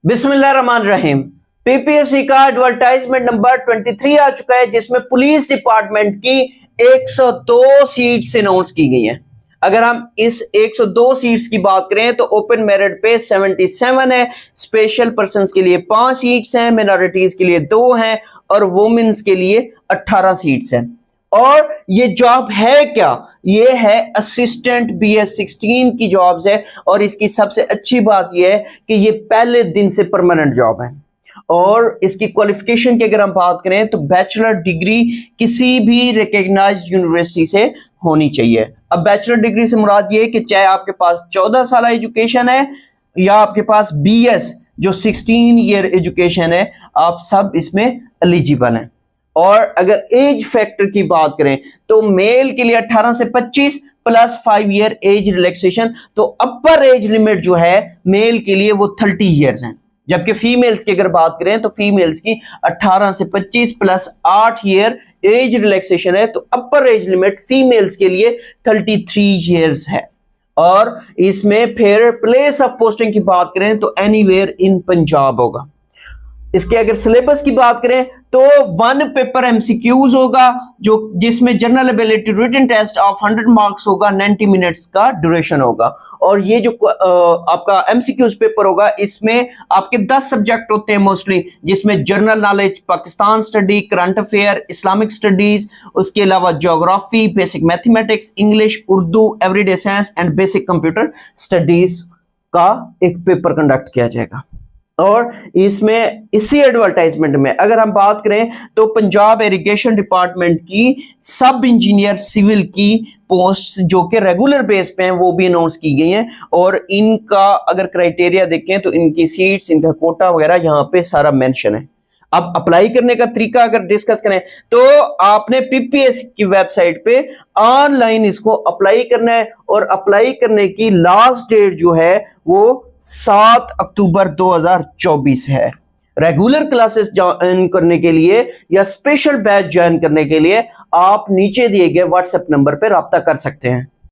बिस्मिल्लाहिर्रहमानिर्रहीम। पीपीएससी का advertisement number 23 आ चुका है, जिसमें पुलिस डिपार्टमेंट की 102 सीट्स अनाउंस की गई हैं। अगर हम इस 102 सीट्स की बात करें तो ओपन मेरिट पे 77 है, स्पेशल पर्सन्स के लिए 5 सीट्स हैं, मिनॉरिटीज के लिए 2 हैं और वुमेन्स के लिए 18 सीट्स हैं। और ये जॉब है क्या? ये है असिस्टेंट BS16 की जॉब्स है और इसकी सबसे अच्छी बात ये है कि ये पहले दिन से परमानेंट जॉब है। और इसकी क्वालिफिकेशन की अगर हम बात करें तो बैचलर डिग्री किसी भी रिकॉग्नाइज्ड यूनिवर्सिटी से होनी चाहिए। अब बैचलर डिग्री से मुराद ये है कि चाहे आपके पास 14 साल एजुकेशन है या आपके पास BS जो 16 ईयर एजुकेशन है, आप सब इसमें एलिजिबल हैं। और अगर एज फैक्टर की बात करें तो मेल के लिए 18 से 25 प्लस 5 ईयर एज रिलैक्सेशन, तो अपर एज लिमिट जो है मेल के लिए वो 30 ईयर्स है। जबकि फीमेल्स की अगर बात करें तो फीमेल्स की 18 से 25 प्लस 8 ईयर एज रिलैक्सेशन है, तो अपर एज लिमिट फीमेल्स के लिए 33 ईयर्स है। और इसमें फिर प्लेस ऑफ पोस्टिंग की बात करें तो एनीवेयर इन पंजाब होगा। इसके अगर सिलेबस की बात करें तो 1 पेपर MCQs होगा, जो जिसमें general ability written test of 100 marks होगा, 90 मिनट्स का ड्यूरेशन होगा। और ये जो आपका MCQs पेपर होगा, इसमें आपके 10 सब्जेक्ट होते हैं मोस्टली, जिसमें general knowledge, Pakistan study, current affair, Islamic studies, उसके अलावा geography, basic mathematics, English, Urdu, everyday science and basic computer studies का एक पेपर कंडक्ट किया जाएगा। और इसमें इसी एडवर्टाइजमेंट में अगर हम बात करें तो पंजाब इरिगेशन डिपार्टमेंट की सब इंजीनियर सिविल की पोस्ट जो कि रेगुलर बेस पे हैं वो भी अनाउंस की गई हैं। और इनका अगर क्राइटेरिया देखें तो इनकी सीट्स, इनका कोटा वगैरह यहाँ पे सारा मेंशन है। अब अप्लाई करने का तरीका अगर डिस्कस करें तो आपने PPS की वेबसाइट पे ऑनलाइन इसको अप्लाई करना है और अप्लाई करने की लास्ट डेट जो है वो 7 अक्टूबर 2024 है। रेगुलर क्लासेस ज्वाइन करने के लिए या स्पेशल बैच ज्वाइन करने के लिए आप नीचे दिए गए व्हाट्सएप नंबर पर राब्ता कर सकते हैं।